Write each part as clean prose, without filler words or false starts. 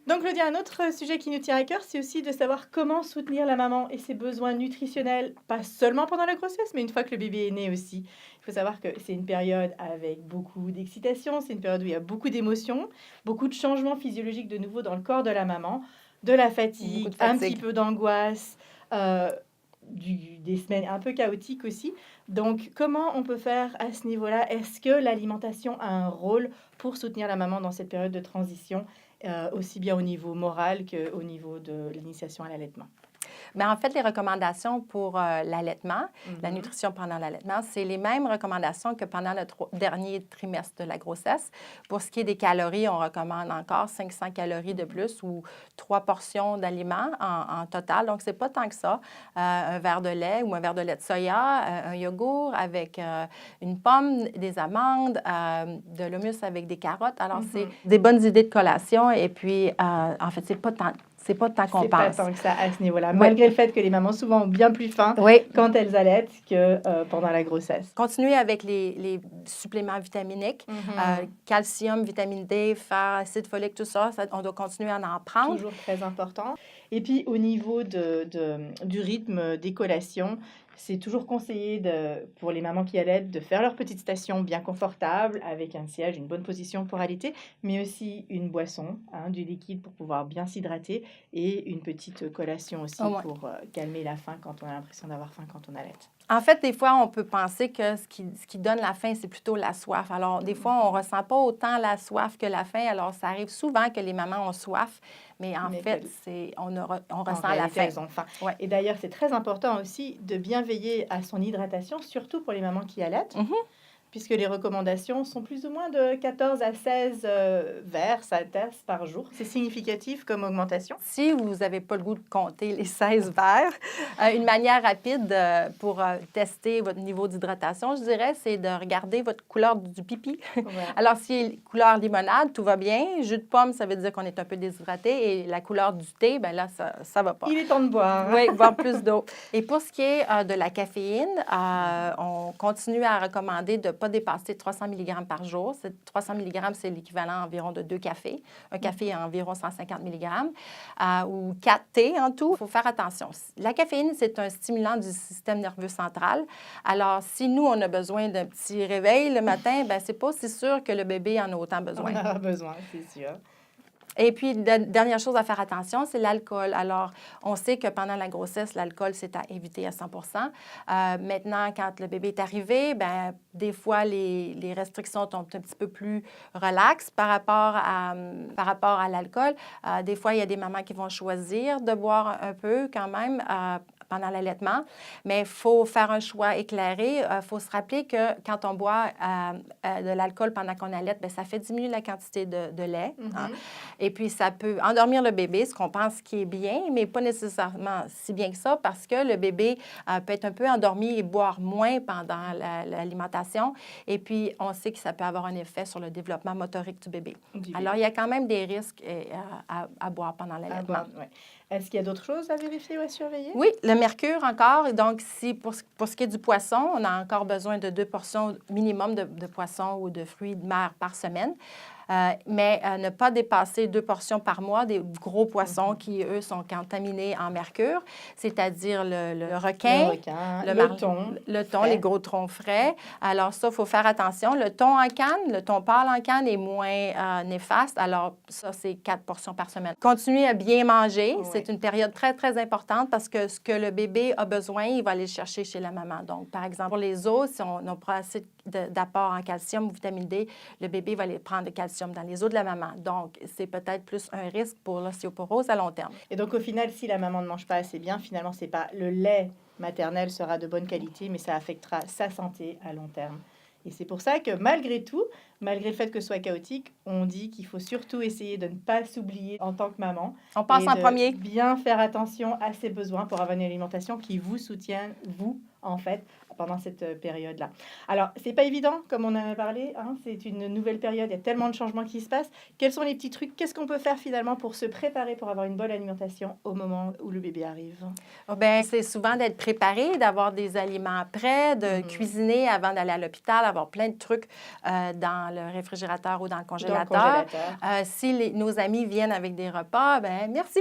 Donc, Claudia, un autre sujet qui nous tient à cœur, c'est aussi de savoir comment soutenir la maman et ses besoins nutritionnels, pas seulement pendant la grossesse, mais une fois que le bébé est né aussi. Il faut savoir que c'est une période avec beaucoup d'excitation, c'est une période où il y a beaucoup d'émotions, beaucoup de changements physiologiques de nouveau dans le corps de la maman, de la Beaucoup fatigue, de un petit fatigue. peu d'angoisse, euh, des semaines un peu chaotiques aussi. Donc, comment on peut faire à ce niveau-là? Est-ce que l'alimentation a un rôle pour soutenir la maman dans cette période de transition? Aussi bien au niveau moral qu'au niveau de l'initiation à l'allaitement. Bien, en fait, les recommandations pour l'allaitement, la Mhm. nutrition pendant l'allaitement, c'est les mêmes recommandations que pendant le dernier trimestre de la grossesse. Pour ce qui est des calories, on recommande encore 500 calories de plus ou 3 portions d'aliments en total. Donc, c'est pas tant que ça. Un verre de lait ou un verre de lait de soya, un yogourt avec une pomme, des amandes, de l'hummus avec des carottes. Alors, c'est des bonnes idées de collation. Et puis, en fait, c'est pas tant qu'on C'est pas pense. tant que ça à ce niveau-là, Oui. malgré le fait que les mamans souvent ont bien plus faim Oui. quand elles allaitent que pendant la grossesse. Continuer avec les suppléments vitaminiques, calcium, vitamine D, fer, acide folique, tout ça, on doit continuer à en prendre. Toujours très important. Et puis au niveau du rythme des collations, c'est toujours conseillé pour les mamans qui allaitent de faire leur petite station bien confortable avec un siège, une bonne position pour allaiter, mais aussi une boisson, du liquide pour pouvoir bien s'hydrater et une petite collation aussi pour calmer la faim quand on a l'impression d'avoir faim quand on allaite. En fait, des fois, on peut penser que ce qui donne la faim, c'est plutôt la soif. Alors, des fois, on ne ressent pas autant la soif que la faim. Alors, ça arrive souvent que les mamans ont soif, mais en fait, on ressent la faim. Elles ont faim. Ouais. Et d'ailleurs, c'est très important aussi de bien veiller à son hydratation, surtout pour les mamans qui allaitent. Puisque les recommandations sont plus ou moins de 14 à 16 verres, ça tasse par jour. C'est significatif comme augmentation. Si vous n'avez pas le goût de compter les 16 verres, une manière rapide pour tester votre niveau d'hydratation, je dirais, c'est de regarder votre couleur du pipi. Ouais. Alors, si est couleur limonade, tout va bien. Jus de pomme, ça veut dire qu'on est un peu déshydraté. Et la couleur du thé, bien là, ça va pas. Il est temps de boire. Oui, boire plus d'eau. Et pour ce qui est de la caféine, on continue à recommander de ne pas dépasser 300 mg par jour. 300 mg, c'est l'équivalent environ de 2 cafés. Un café a environ 150 mg ou 4 thés en tout. Il faut faire attention. La caféine, c'est un stimulant du système nerveux central. Alors, si nous, on a besoin d'un petit réveil le matin, bien, c'est pas si sûr que le bébé en a autant besoin. On en a besoin, c'est sûr. Et puis, la dernière chose à faire attention, c'est l'alcool. Alors, on sait que pendant la grossesse, l'alcool, c'est à éviter à 100 maintenant, quand le bébé est arrivé, bien, des fois, les restrictions sont un petit peu plus relaxes par rapport à l'alcool. Des fois, il y a des mamans qui vont choisir de boire un peu quand même pendant l'allaitement, mais il faut faire un choix éclairé. Il faut se rappeler que quand on boit de l'alcool pendant qu'on allaite, bien, ça fait diminuer la quantité de lait. Et puis, ça peut endormir le bébé, ce qu'on pense qui est bien, mais pas nécessairement si bien que ça, parce que le bébé peut être un peu endormi et boire moins pendant l'alimentation. Et puis, on sait que ça peut avoir un effet sur le développement motorique du bébé. Alors, il y a quand même des risques à boire pendant l'allaitement. Est-ce qu'il y a d'autres choses à vérifier ou à surveiller? Oui, le mercure encore. Donc, pour ce qui est du poisson, on a encore besoin de 2 portions minimum de poisson ou de fruits de mer par semaine. Mais ne pas dépasser 2 portions par mois des gros poissons qui, eux, sont contaminés en mercure, c'est-à-dire le requin, le thon, les gros thons frais. Alors ça, il faut faire attention. Le thon en canne, le thon pâle en canne est moins néfaste. Alors ça, c'est 4 portions par semaine. Continuez à bien manger. C'est une période très, très importante parce que ce que le bébé a besoin, il va aller le chercher chez la maman. Donc, par exemple, pour les os, si on n'a pas assez d'apport en calcium ou vitamine D, le bébé va aller prendre le calcium dans les os de la maman. Donc, c'est peut-être plus un risque pour l'ostéoporose à long terme. Et donc, au final, si la maman ne mange pas assez bien, finalement, c'est pas le lait maternel sera de bonne qualité, mais ça affectera sa santé à long terme. Et c'est pour ça que malgré tout, malgré le fait que ce soit chaotique, on dit qu'il faut surtout essayer de ne pas s'oublier en tant que maman On passe et en de premier. bien faire attention à ses besoins pour avoir une alimentation qui vous soutienne, vous, en fait, pendant cette période-là. Alors, c'est pas évident, comme on en a parlé, hein, c'est une nouvelle période, il y a tellement de changements qui se passent. Quels sont les petits trucs? Qu'est-ce qu'on peut faire finalement pour se préparer pour avoir une bonne alimentation au moment où le bébé arrive? Oh, ben, c'est souvent d'être préparé, d'avoir des aliments prêts, de cuisiner avant d'aller à l'hôpital, avoir plein de trucs dans le réfrigérateur ou dans le Dans le congélateur. congélateur. Si nos amis viennent avec des repas, ben merci,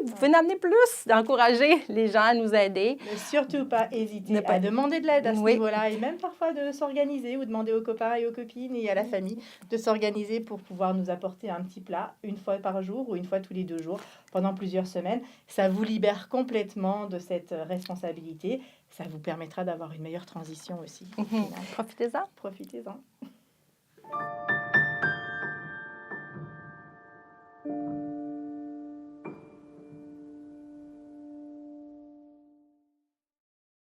vous pouvez en amener plus, d'encourager les gens à nous aider. Ne surtout pas hésiter Ne pas- à demander de l'aide à ce Oui. niveau-là et même parfois de s'organiser ou demander aux copains et aux copines et à la famille de s'organiser pour pouvoir nous apporter un petit plat une fois par jour ou une fois tous les 2 jours pendant plusieurs semaines. Ça vous libère complètement de cette responsabilité. Ça vous permettra d'avoir une meilleure transition aussi. Au final. Profitez-en. Profitez-en.